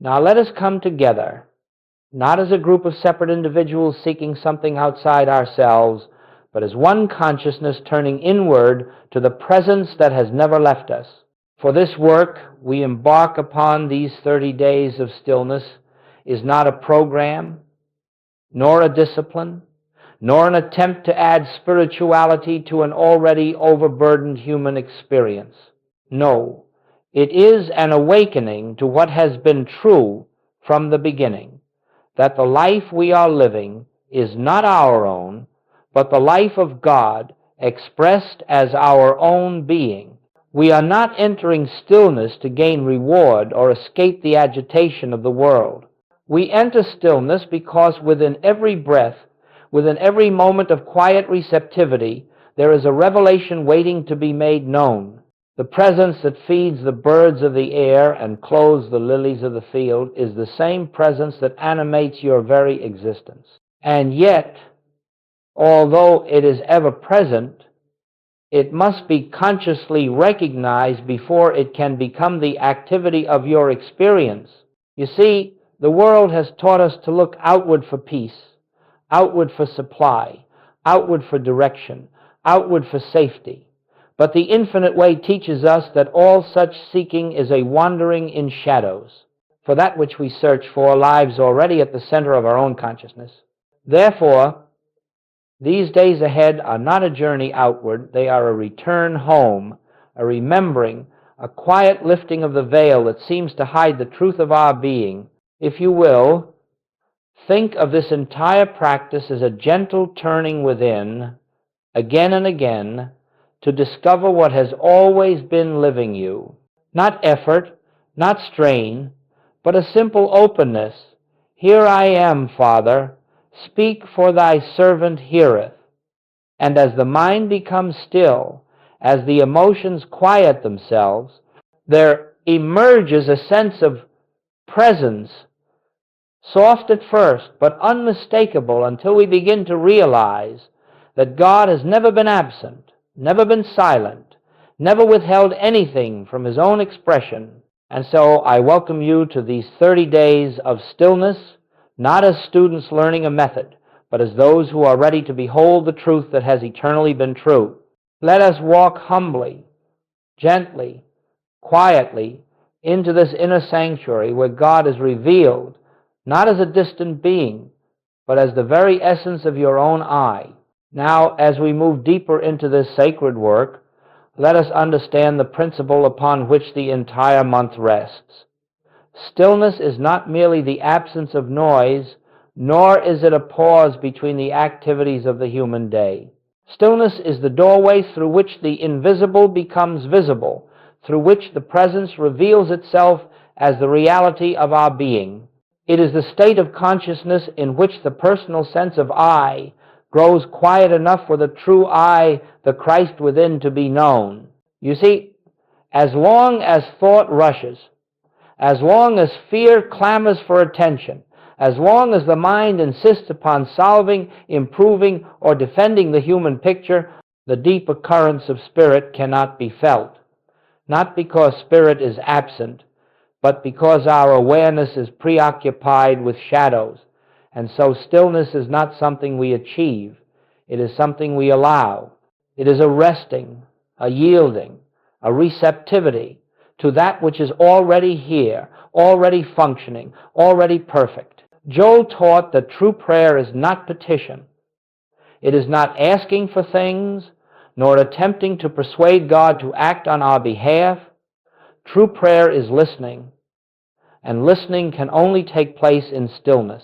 Now let us come together, not as a group of separate individuals seeking something outside ourselves, but as one consciousness turning inward to the presence that has never left us. For this work we embark upon these 30 days of stillness is not a program, nor a discipline, nor an attempt to add spirituality to an already overburdened human experience. No, it is an awakening to what has been true from the beginning, that the life we are living is not our own, but the life of God expressed as our own being. We are not entering stillness to gain reward or escape the agitation of the world. We enter stillness because within every breath, within every moment of quiet receptivity, there is a revelation waiting to be made known. The presence that feeds the birds of the air and clothes the lilies of the field is the same presence that animates your very existence. And yet, although it is ever present, it must be consciously recognized before it can become the activity of your experience. You see, the world has taught us to look outward for peace, outward for supply, outward for direction, outward for safety. But the infinite way teaches us that all such seeking is a wandering in shadows. For that which we search for lies already at the center of our own consciousness. Therefore, these days ahead are not a journey outward, they are a return home, a remembering, a quiet lifting of the veil that seems to hide the truth of our being. If you will, think of this entire practice as a gentle turning within, again and again, to discover what has always been living you. Not effort, not strain, but a simple openness. Here I am, Father. Speak, for thy servant heareth. And as the mind becomes still, as the emotions quiet themselves, there emerges a sense of presence, soft at first, but unmistakable until we begin to realize that God has never been absent, never been silent, never withheld anything from his own expression. And so I welcome you to these 30 days of stillness, not as students learning a method, but as those who are ready to behold the truth that has eternally been true. Let us walk humbly, gently, quietly into this inner sanctuary where God is revealed, not as a distant being, but as the very essence of your own I. Now, as we move deeper into this sacred work, let us understand the principle upon which the entire month rests. Stillness is not merely the absence of noise, nor is it a pause between the activities of the human day. Stillness is the doorway through which the invisible becomes visible, through which the presence reveals itself as the reality of our being. It is the state of consciousness in which the personal sense of I grows quiet enough for the true I, the Christ within, to be known. You see, as long as thought rushes, as long as fear clamors for attention, as long as the mind insists upon solving, improving, or defending the human picture, the deeper currents of spirit cannot be felt. Not because spirit is absent, but because our awareness is preoccupied with shadows. And so stillness is not something we achieve. It is something we allow. It is a resting, a yielding, a receptivity to that which is already here, already functioning, already perfect. Joel taught that true prayer is not petition. It is not asking for things, nor attempting to persuade God to act on our behalf. True prayer is listening, and listening can only take place in stillness.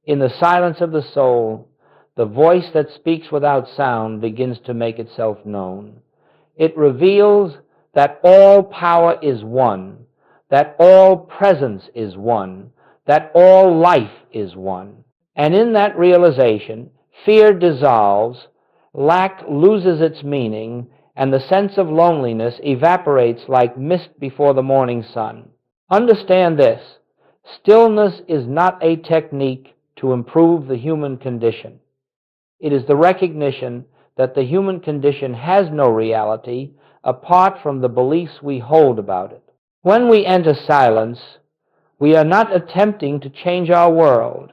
In the silence of the soul, the voice that speaks without sound begins to make itself known. It reveals that all power is one, that all presence is one, that all life is one. And in that realization, fear dissolves, lack loses its meaning, and the sense of loneliness evaporates like mist before the morning sun. Understand this: stillness is not a technique to improve the human condition. It is the recognition that the human condition has no reality apart from the beliefs we hold about it. When we enter silence, We are not attempting to change our world.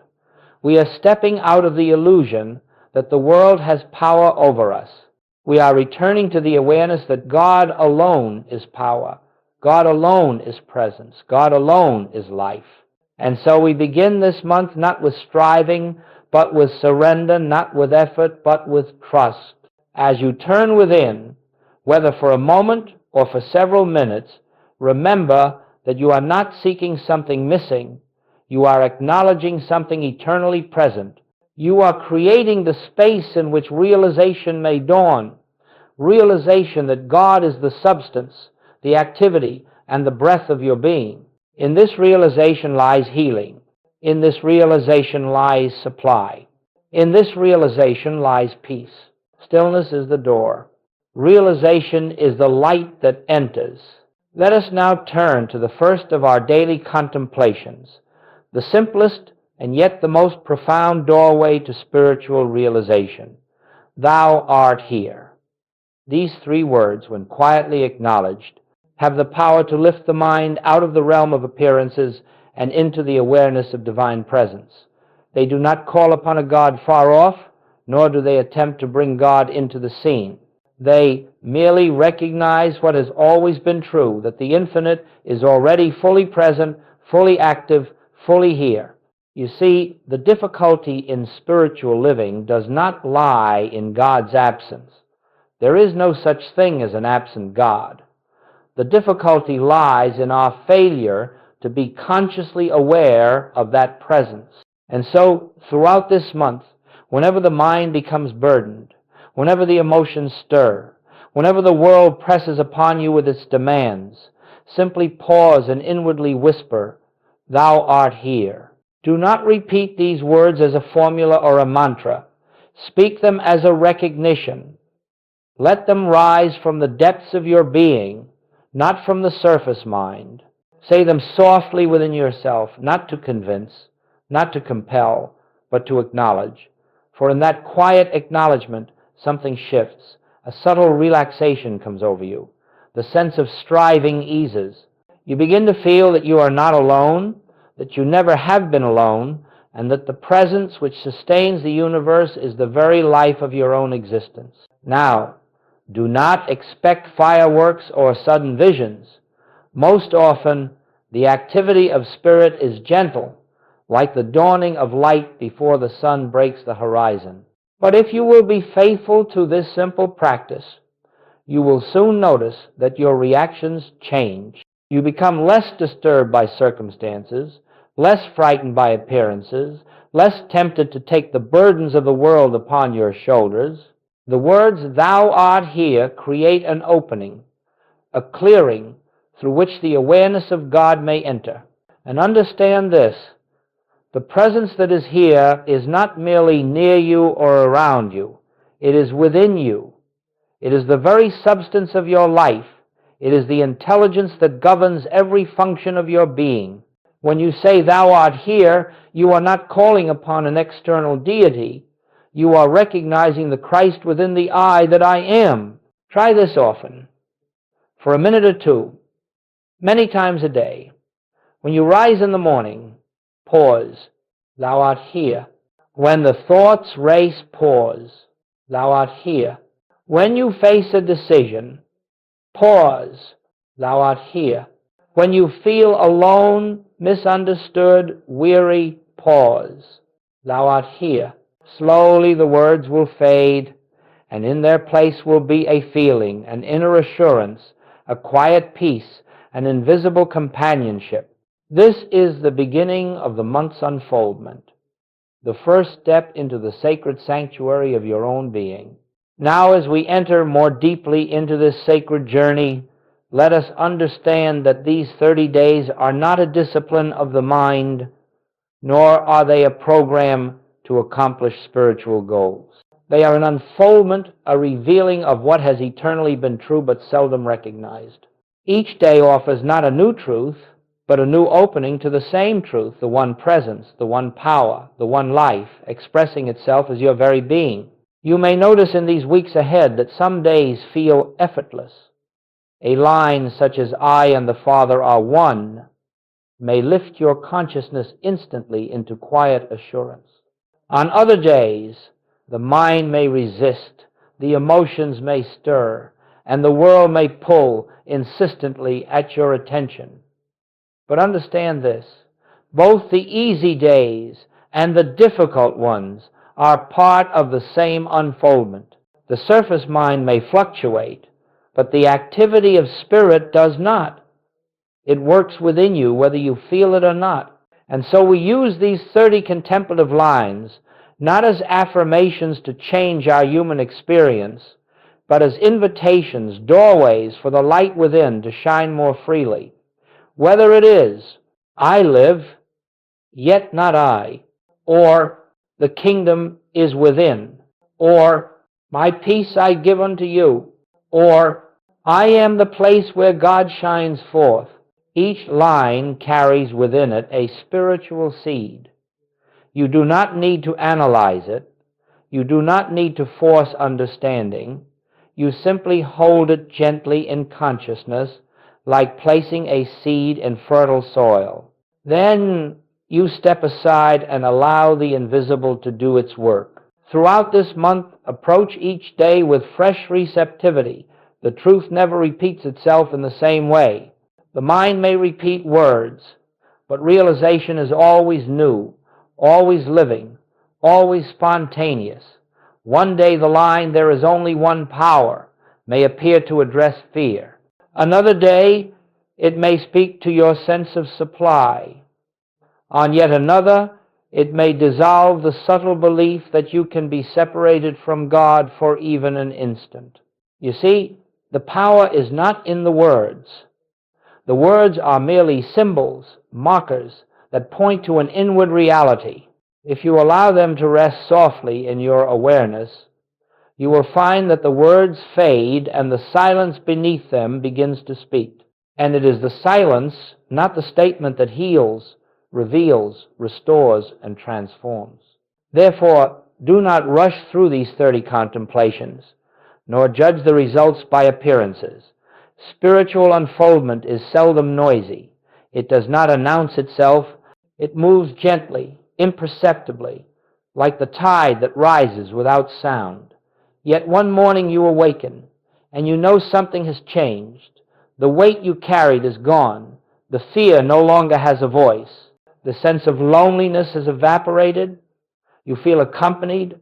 We are stepping out of the illusion that the world has power over us. We are returning to the awareness that God alone is power. God alone is presence. God alone is life. And so we begin this month not with striving, but with surrender, not with effort, but with trust. As you turn within, whether for a moment or for several minutes, remember that you are not seeking something missing. You are acknowledging something eternally present. You are creating the space in which realization may dawn. Realization that God is the substance, the activity, and the breath of your being. In this realization lies healing. In this realization lies supply. In this realization lies peace. Stillness is the door. Realization is the light that enters. Let us now turn to the first of our daily contemplations, the simplest and yet the most profound doorway to spiritual realization. Thou art here. These three words, when quietly acknowledged, have the power to lift the mind out of the realm of appearances and into the awareness of divine presence. They do not call upon a God far off, nor do they attempt to bring God into the scene. They merely recognize what has always been true, that the infinite is already fully present, fully active, fully here. You see, the difficulty in spiritual living does not lie in God's absence. There is no such thing as an absent God. The difficulty lies in our failure to be consciously aware of that presence. And so, throughout this month, whenever the mind becomes burdened, whenever the emotions stir, whenever the world presses upon you with its demands, simply pause and inwardly whisper, "Thou art here." Do not repeat these words as a formula or a mantra. Speak them as a recognition. Let them rise from the depths of your being, not from the surface mind. Say them softly within yourself, not to convince, not to compel, but to acknowledge. For in that quiet acknowledgement, something shifts. A subtle relaxation comes over you. The sense of striving eases. You begin to feel that you are not alone, that you never have been alone, and that the presence which sustains the universe is the very life of your own existence. Now, do not expect fireworks or sudden visions. Most often, the activity of spirit is gentle, like the dawning of light before the sun breaks the horizon. But if you will be faithful to this simple practice, you will soon notice that your reactions change. You become less disturbed by circumstances, less frightened by appearances, less tempted to take the burdens of the world upon your shoulders. The words, "Thou art here," create an opening, a clearing through which the awareness of God may enter. And understand this: the presence that is here is not merely near you or around you. It is within you. It is the very substance of your life. It is the intelligence that governs every function of your being. When you say, "Thou art here," you are not calling upon an external deity. You are recognizing the Christ within the I that I am. Try this often, for a minute or two, many times a day. When you rise in the morning, pause. Thou art here. When the thoughts race, pause. Thou art here. When you face a decision, pause. Thou art here. When you feel alone, misunderstood, weary, pause. Thou art here. Slowly the words will fade, and in their place will be a feeling, an inner assurance, a quiet peace, an invisible companionship. This is the beginning of the month's unfoldment, the first step into the sacred sanctuary of your own being. Now, as we enter more deeply into this sacred journey, let us understand that these 30 days are not a discipline of the mind, nor are they a program to accomplish spiritual goals. They are an unfoldment, a revealing of what has eternally been true but seldom recognized. Each day offers not a new truth, but a new opening to the same truth, the one presence, the one power, the one life, expressing itself as your very being. You may notice in these weeks ahead that some days feel effortless. A line such as "I and the Father are one" may lift your consciousness instantly into quiet assurance. On other days, the mind may resist, the emotions may stir, and the world may pull insistently at your attention. But understand this, both the easy days and the difficult ones are part of the same unfoldment. The surface mind may fluctuate, but the activity of spirit does not. It works within you whether you feel it or not. And so we use these 30 contemplative lines not as affirmations to change our human experience, but as invitations, doorways for the light within to shine more freely. Whether it is, I live, yet not I, or the kingdom is within, or my peace I give unto you, or I am the place where God shines forth. Each line carries within it a spiritual seed. You do not need to analyze it. You do not need to force understanding. You simply hold it gently in consciousness, like placing a seed in fertile soil. Then you step aside and allow the invisible to do its work. Throughout this month, approach each day with fresh receptivity. The truth never repeats itself in the same way. The mind may repeat words, but realization is always new, always living, always spontaneous. One day the line, "There is only one power," may appear to address fear. Another day it may speak to your sense of supply. On yet another, it may dissolve the subtle belief that you can be separated from God for even an instant. You see, the power is not in the words. The words are merely symbols, markers, that point to an inward reality. If you allow them to rest softly in your awareness, you will find that the words fade and the silence beneath them begins to speak. And it is the silence, not the statement, that heals, reveals, restores, and transforms. Therefore, do not rush through these 30 contemplations, nor judge the results by appearances. Spiritual unfoldment is seldom noisy. It does not announce itself. It moves gently, imperceptibly, like the tide that rises without sound. Yet one morning you awaken, and you know something has changed. The weight you carried is gone. The fear no longer has a voice. The sense of loneliness has evaporated. You feel accompanied,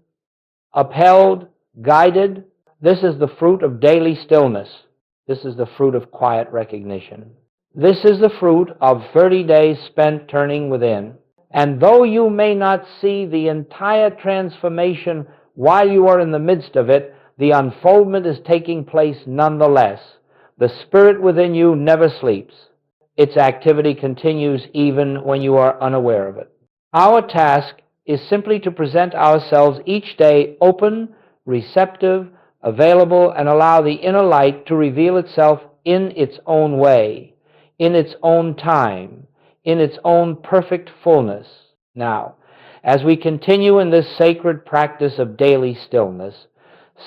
upheld, guided. This is the fruit of daily stillness. This is the fruit of quiet recognition. This is the fruit of 30 days spent turning within. And though you may not see the entire transformation while you are in the midst of it, the unfoldment is taking place nonetheless. The spirit within you never sleeps. Its activity continues even when you are unaware of it. Our task is simply to present ourselves each day open, receptive, available, and allow the inner light to reveal itself in its own way, in its own time, in its own perfect fullness. Now, as we continue in this sacred practice of daily stillness,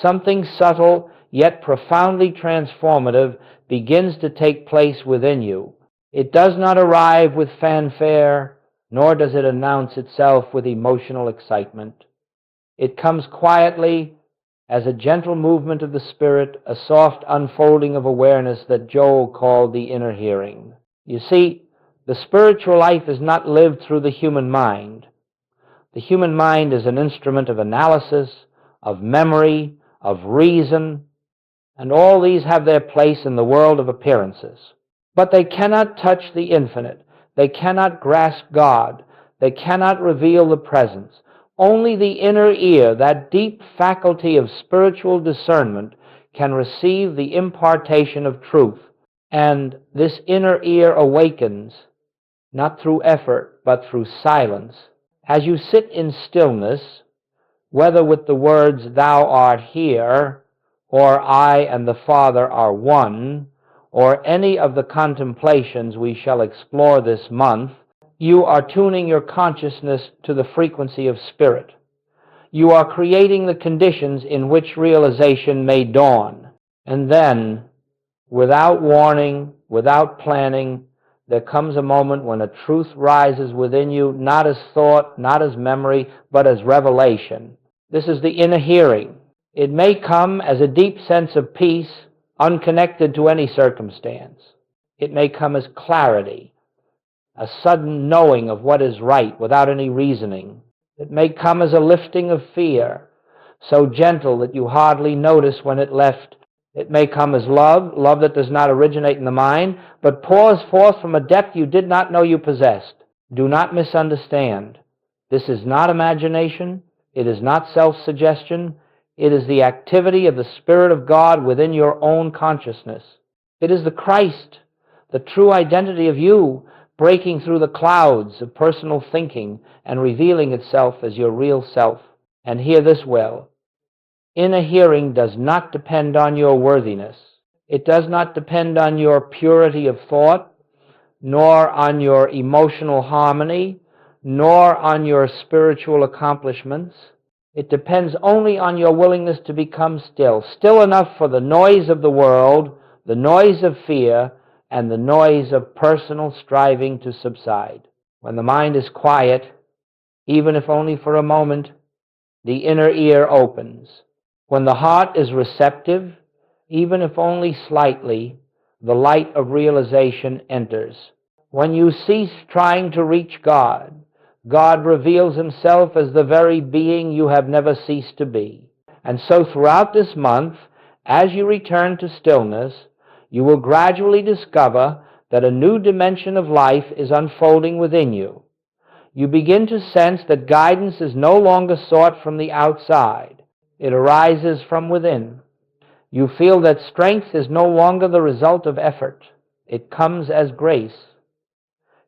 something subtle yet profoundly transformative begins to take place within you. It does not arrive with fanfare, nor does it announce itself with emotional excitement. It comes quietly, as a gentle movement of the spirit, a soft unfolding of awareness that Joel called the inner hearing. You see, the spiritual life is not lived through the human mind. The human mind is an instrument of analysis, of memory, of reason, and all these have their place in the world of appearances. But they cannot touch the infinite. They cannot grasp God. They cannot reveal the presence. Only the inner ear, that deep faculty of spiritual discernment, can receive the impartation of truth. And this inner ear awakens, not through effort, but through silence. As you sit in stillness, whether with the words, "Thou art here," or "I and the Father are one," or any of the contemplations we shall explore this month, you are tuning your consciousness to the frequency of spirit. You are creating the conditions in which realization may dawn. And then, without warning, without planning, there comes a moment when a truth rises within you, not as thought, not as memory, but as revelation. This is the inner hearing. It may come as a deep sense of peace, unconnected to any circumstance. It may come as clarity, a sudden knowing of what is right without any reasoning. It may come as a lifting of fear, so gentle that you hardly notice when it left. It may come as love, love that does not originate in the mind, but pours forth from a depth you did not know you possessed. Do not misunderstand. This is not imagination. It is not self-suggestion. It is the activity of the Spirit of God within your own consciousness. It is the Christ, the true identity of you, breaking through the clouds of personal thinking and revealing itself as your real self. And hear this well. Inner hearing does not depend on your worthiness. It does not depend on your purity of thought, nor on your emotional harmony, nor on your spiritual accomplishments. It depends only on your willingness to become still, still enough for the noise of the world, the noise of fear, and the noise of personal striving to subside. When the mind is quiet, even if only for a moment, the inner ear opens. When the heart is receptive, even if only slightly, the light of realization enters. When you cease trying to reach God, God reveals himself as the very being you have never ceased to be. And so throughout this month, as you return to stillness, you will gradually discover that a new dimension of life is unfolding within you. You begin to sense that guidance is no longer sought from the outside. It arises from within. You feel that strength is no longer the result of effort. It comes as grace.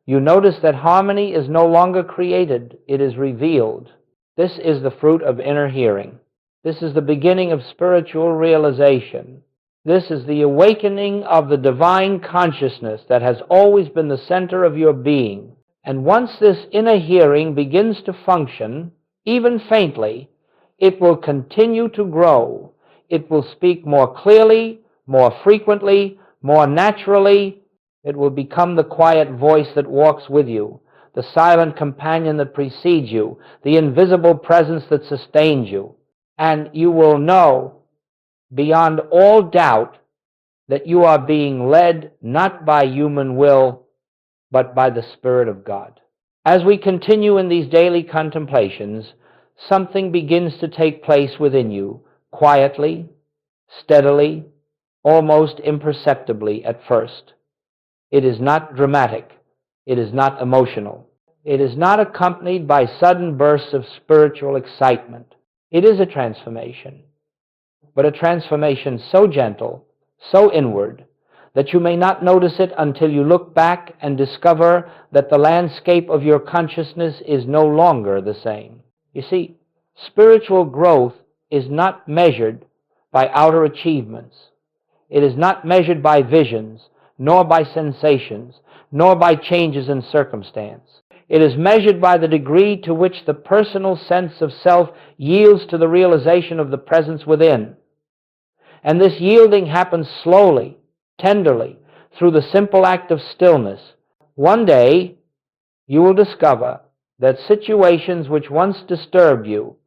You notice that harmony is no longer created. It is revealed. This is the fruit of inner hearing. This is the beginning of spiritual realization. This is the awakening of the divine consciousness that has always been the center of your being. And once this inner hearing begins to function, even faintly, it will continue to grow. It will speak more clearly, more frequently, more naturally. It will become the quiet voice that walks with you, the silent companion that precedes you, the invisible presence that sustains you. And you will know beyond all doubt that you are being led not by human will, but by the Spirit of God. As we continue in these daily contemplations, something begins to take place within you, quietly, steadily, almost imperceptibly at first. It is not dramatic. It is not emotional. It is not accompanied by sudden bursts of spiritual excitement. It is a transformation, but a transformation so gentle, so inward, that you may not notice it until you look back and discover that the landscape of your consciousness is no longer the same. You see, spiritual growth is not measured by outer achievements. It is not measured by visions, nor by sensations, nor by changes in circumstance. It is measured by the degree to which the personal sense of self yields to the realization of the presence within. And this yielding happens slowly, tenderly, through the simple act of stillness. One day, you will discover that situations which once disturbed you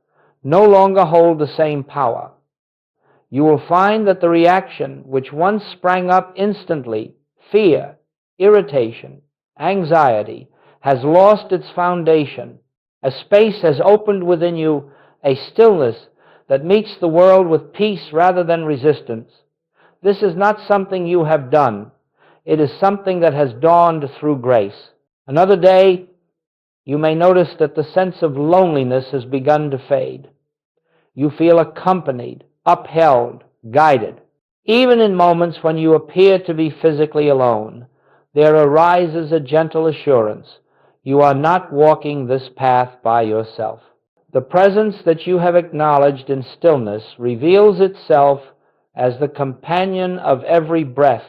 no longer hold the same power. You will find that the reaction which once sprang up instantly, fear, irritation, anxiety, has lost its foundation. A space has opened within you, a stillness that meets the world with peace rather than resistance. This is not something you have done. It is something that has dawned through grace. Another day, you may notice that the sense of loneliness has begun to fade. You feel accompanied, upheld, guided. Even in moments when you appear to be physically alone, there arises a gentle assurance. You are not walking this path by yourself. The presence that you have acknowledged in stillness reveals itself as the companion of every breath,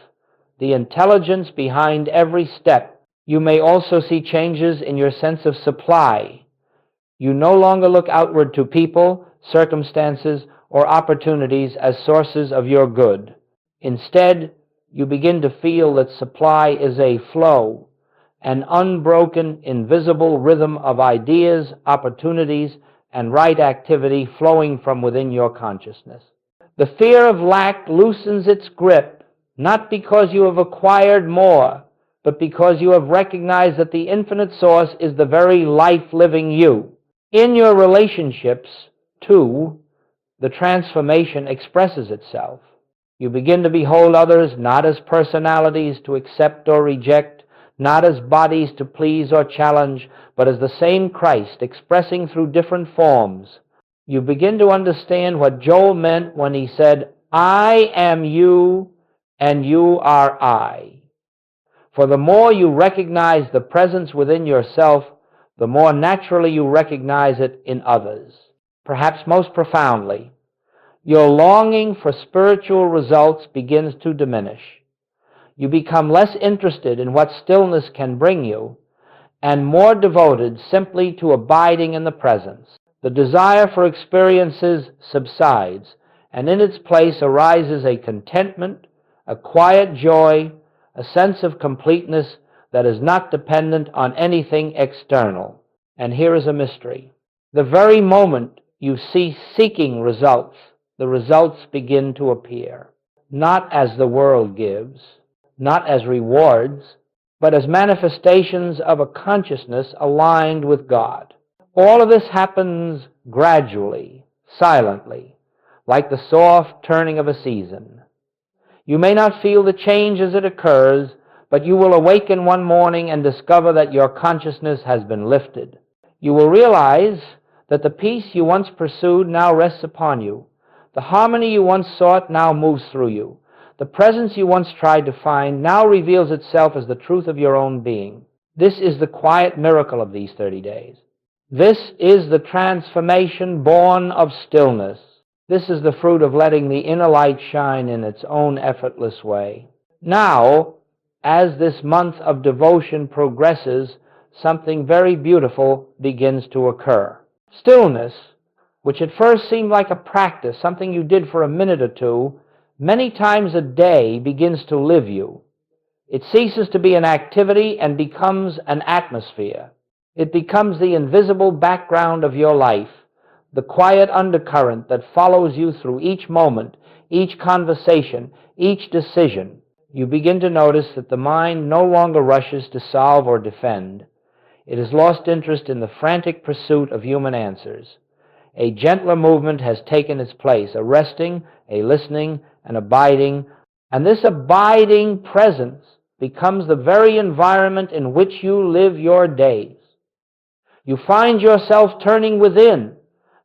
the intelligence behind every step. You may also see changes in your sense of supply. You no longer look outward to people, circumstances, or opportunities as sources of your good. Instead, you begin to feel that supply is a flow, an unbroken, invisible rhythm of ideas, opportunities, and right activity flowing from within your consciousness. The fear of lack loosens its grip, not because you have acquired more, but because you have recognized that the infinite source is the very life-living you. In your relationships, too, the transformation expresses itself. You begin to behold others not as personalities to accept or reject, not as bodies to please or challenge, but as the same Christ expressing through different forms. You begin to understand what Joel meant when he said, "I am you and you are I." For the more you recognize the presence within yourself, the more naturally you recognize it in others. Perhaps most profoundly, your longing for spiritual results begins to diminish. You become less interested in what stillness can bring you and more devoted simply to abiding in the presence. The desire for experiences subsides, and in its place arises a contentment, a quiet joy, a sense of completeness that is not dependent on anything external. And here is a mystery. The very moment you cease seeking results, the results begin to appear, not as the world gives, not as rewards, but as manifestations of a consciousness aligned with God. All of this happens gradually, silently, like the soft turning of a season. You may not feel the change as it occurs, but you will awaken one morning and discover that your consciousness has been lifted. You will realize that the peace you once pursued now rests upon you. The harmony you once sought now moves through you. The presence you once tried to find now reveals itself as the truth of your own being. This is the quiet miracle of these 30 days. This is the transformation born of stillness. This is the fruit of letting the inner light shine in its own effortless way. Now, as this month of devotion progresses, something very beautiful begins to occur. Stillness, which at first seemed like a practice, something you did for a minute or two, many times a day begins to live you. It ceases to be an activity and becomes an atmosphere. It becomes the invisible background of your life, the quiet undercurrent that follows you through each moment, each conversation, each decision. You begin to notice that the mind no longer rushes to solve or defend. It has lost interest in the frantic pursuit of human answers. A gentler movement has taken its place, a resting, a listening, an abiding, and this abiding presence becomes the very environment in which you live your days. You find yourself turning within,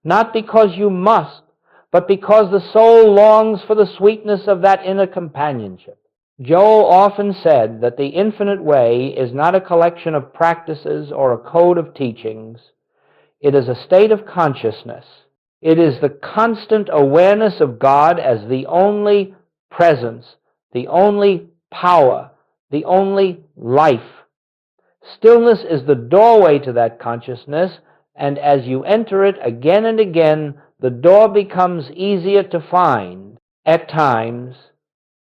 not because you must, but because the soul longs for the sweetness of that inner companionship. Joel often said that the infinite way is not a collection of practices or a code of teachings. It is a state of consciousness. It is the constant awareness of God as the only presence, the only power, the only life. Stillness is the doorway to that consciousness, and as you enter it again and again, the door becomes easier to find. At times,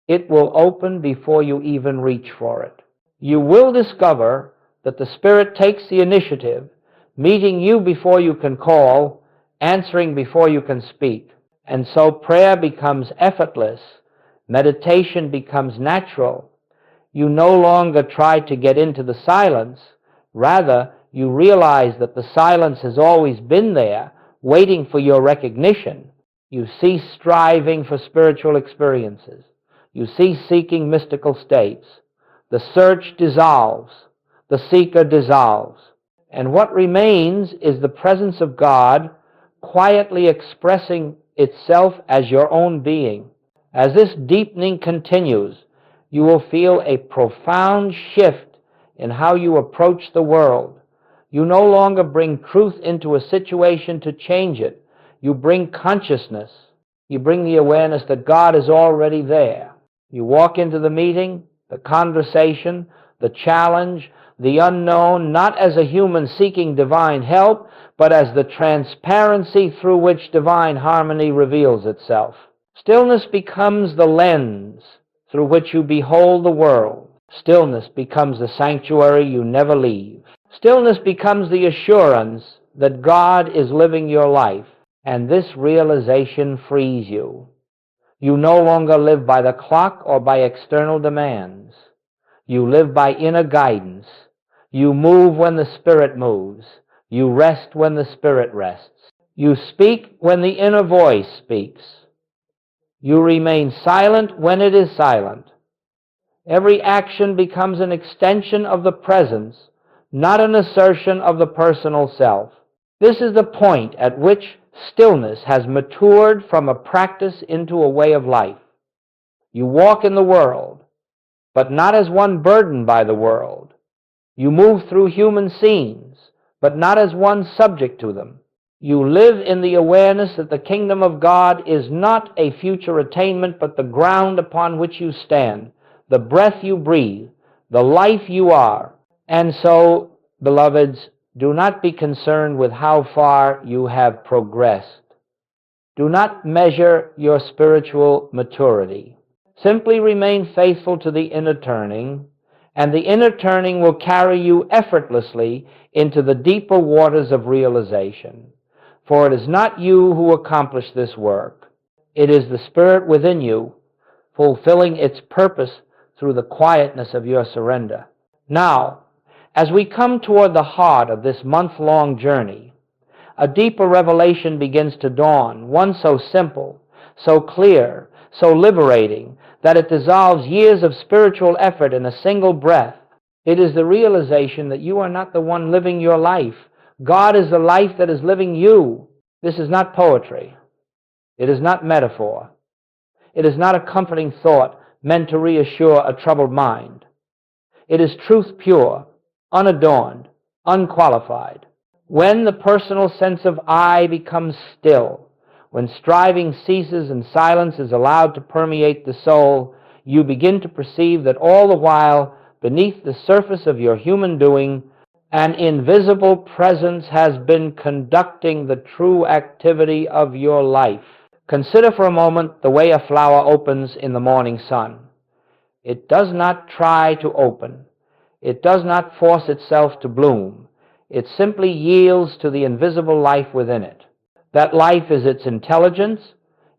it will open before you even reach for it. You will discover that the Spirit takes the initiative, meeting you before you can call, answering before you can speak. And so prayer becomes effortless. Meditation becomes natural. You no longer try to get into the silence. Rather, you realize that the silence has always been there, waiting for your recognition. You cease striving for spiritual experiences. You cease seeking mystical states. The search dissolves. The seeker dissolves. And what remains is the presence of God quietly expressing itself as your own being. As this deepening continues, you will feel a profound shift in how you approach the world. You no longer bring truth into a situation to change it. You bring consciousness. You bring the awareness that God is already there. You walk into the meeting, the conversation, the challenge, the unknown, not as a human seeking divine help, but as the transparency through which divine harmony reveals itself. Stillness becomes the lens through which you behold the world. Stillness becomes the sanctuary you never leave. Stillness becomes the assurance that God is living your life, and this realization frees you. You no longer live by the clock or by external demands. You live by inner guidance. You move when the Spirit moves. You rest when the Spirit rests. You speak when the inner voice speaks. You remain silent when it is silent. Every action becomes an extension of the presence, not an assertion of the personal self. This is the point at which stillness has matured from a practice into a way of life. You walk in the world, but not as one burdened by the world. You move through human scenes, but not as one subject to them. You live in the awareness that the kingdom of God is not a future attainment, but the ground upon which you stand, the breath you breathe, the life you are. And so, beloveds, do not be concerned with how far you have progressed. Do not measure your spiritual maturity. Simply remain faithful to the inner turning, and the inner turning will carry you effortlessly into the deeper waters of realization. For it is not you who accomplish this work. It is the Spirit within you, fulfilling its purpose through the quietness of your surrender. Now, as we come toward the heart of this month-long journey, a deeper revelation begins to dawn, one so simple, so clear, so liberating, that it dissolves years of spiritual effort in a single breath. It is the realization that you are not the one living your life. God is the life that is living you. This is not poetry. It is not metaphor. It is not a comforting thought meant to reassure a troubled mind. It is truth pure, unadorned, unqualified. When the personal sense of I becomes still, when striving ceases and silence is allowed to permeate the soul, you begin to perceive that all the while, beneath the surface of your human doing, an invisible presence has been conducting the true activity of your life. Consider for a moment the way a flower opens in the morning sun. It does not try to open. It does not force itself to bloom. It simply yields to the invisible life within it. That life is its intelligence,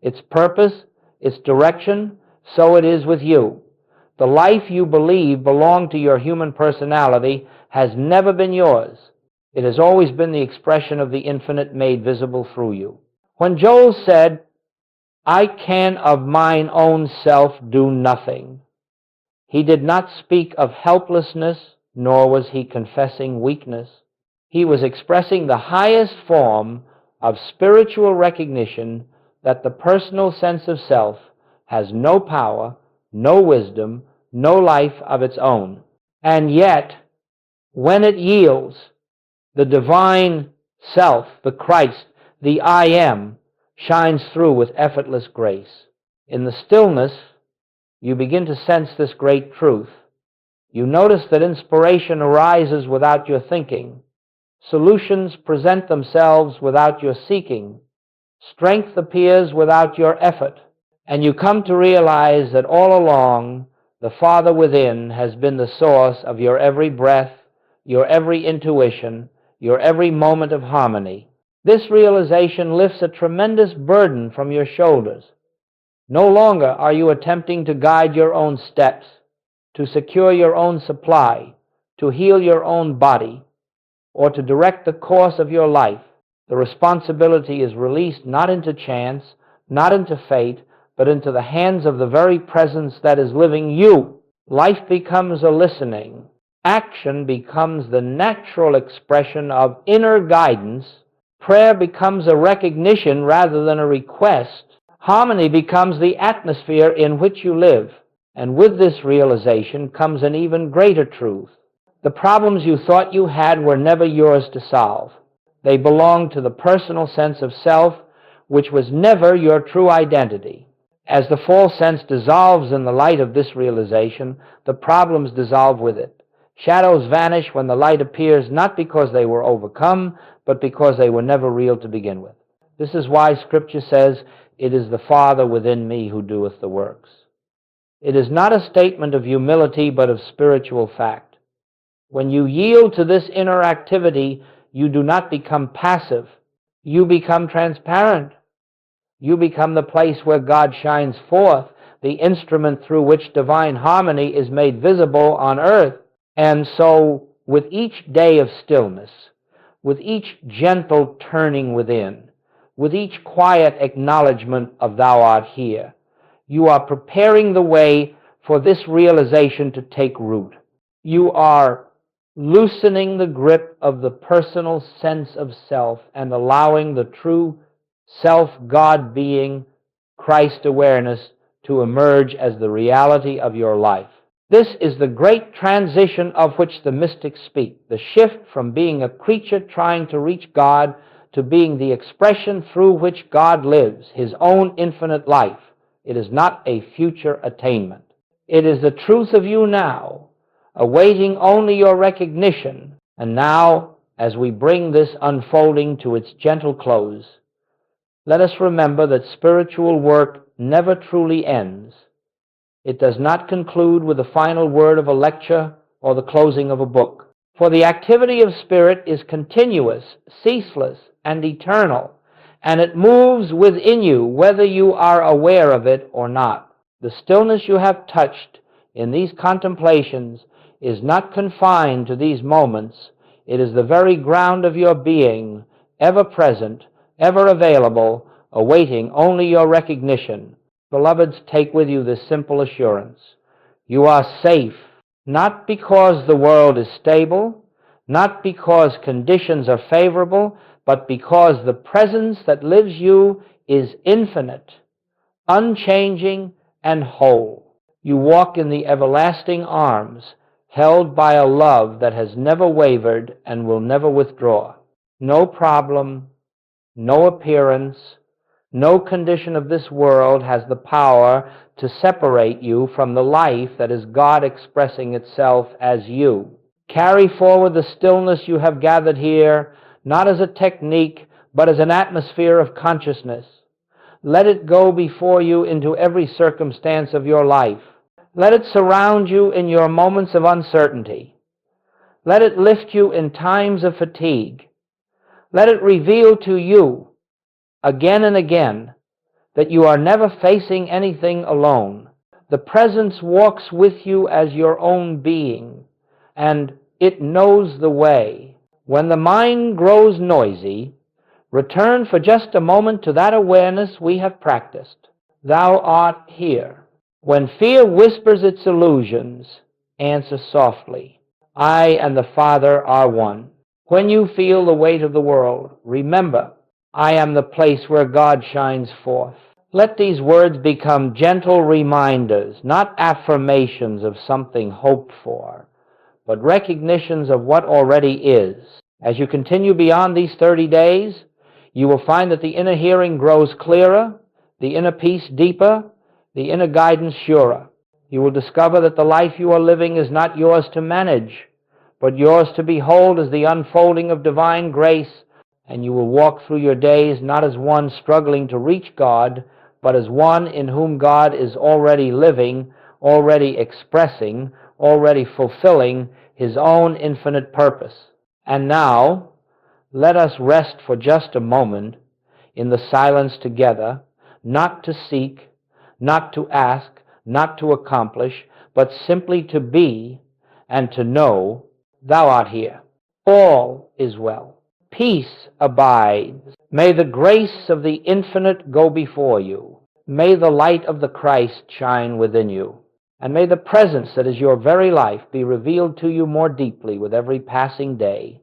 its purpose, its direction. So it is with you. The life you believe belonged to your human personality has never been yours. It has always been the expression of the infinite made visible through you. When Joel said, "I can of mine own self do nothing," he did not speak of helplessness, nor was he confessing weakness. He was expressing the highest form of spiritual recognition that the personal sense of self has no power, no wisdom, no life of its own. And yet, when it yields, the divine self, the Christ, the I Am, shines through with effortless grace. In the stillness, you begin to sense this great truth. You notice that inspiration arises without your thinking. Solutions present themselves without your seeking. Strength appears without your effort. And you come to realize that all along, the Father within has been the source of your every breath, your every intuition, your every moment of harmony. This realization lifts a tremendous burden from your shoulders. No longer are you attempting to guide your own steps, to secure your own supply, to heal your own body, or to direct the course of your life. The responsibility is released not into chance, not into fate, but into the hands of the very presence that is living you. Life becomes a listening. Action becomes the natural expression of inner guidance. Prayer becomes a recognition rather than a request. Harmony becomes the atmosphere in which you live. And with this realization comes an even greater truth. The problems you thought you had were never yours to solve. They belonged to the personal sense of self, which was never your true identity. As the false sense dissolves in the light of this realization, the problems dissolve with it. Shadows vanish when the light appears, not because they were overcome, but because they were never real to begin with. This is why Scripture says, "It is the Father within me who doeth the works." It is not a statement of humility, but of spiritual fact. When you yield to this inner activity, you do not become passive. You become transparent. You become the place where God shines forth, the instrument through which divine harmony is made visible on earth. And so, with each day of stillness, with each gentle turning within, with each quiet acknowledgement of Thou art here, you are preparing the way for this realization to take root. You are loosening the grip of the personal sense of self and allowing the true self-God being, Christ awareness, to emerge as the reality of your life. This is the great transition of which the mystics speak, the shift from being a creature trying to reach God to being the expression through which God lives, His own infinite life. It is not a future attainment. It is the truth of you now, awaiting only your recognition. And now, as we bring this unfolding to its gentle close, let us remember that spiritual work never truly ends. It does not conclude with the final word of a lecture or the closing of a book. For the activity of spirit is continuous, ceaseless, and eternal, and it moves within you whether you are aware of it or not. The stillness you have touched in these contemplations is not confined to these moments. It is the very ground of your being, ever present, ever available, awaiting only your recognition. Beloveds, take with you this simple assurance. You are safe, not because the world is stable, not because conditions are favorable, but because the presence that lives you is infinite, unchanging, and whole. You walk in the everlasting arms, held by a love that has never wavered and will never withdraw. No problem, no appearance, no condition of this world has the power to separate you from the life that is God expressing itself as you. Carry forward the stillness you have gathered here, not as a technique, but as an atmosphere of consciousness. Let it go before you into every circumstance of your life. Let it surround you in your moments of uncertainty. Let it lift you in times of fatigue. Let it reveal to you, again and again, that you are never facing anything alone. The presence walks with you as your own being, and it knows the way. When the mind grows noisy, return for just a moment to that awareness we have practiced. Thou art here. When fear whispers its illusions, answer softly, I and the Father are one. When you feel the weight of the world, remember, I am the place where God shines forth. Let these words become gentle reminders, not affirmations of something hoped for, but recognitions of what already is. As you continue beyond these 30 days, you will find that the inner hearing grows clearer, the inner peace deeper, the inner guidance surer. You will discover that the life you are living is not yours to manage, but yours to behold as the unfolding of divine grace, and you will walk through your days not as one struggling to reach God, but as one in whom God is already living, already expressing, already fulfilling His own infinite purpose. And now, let us rest for just a moment in the silence together, not to seek, not to ask, not to accomplish, but simply to be and to know Thou art here. All is well. Peace abides. May the grace of the infinite go before you. May the light of the Christ shine within you. And may the presence that is your very life be revealed to you more deeply with every passing day.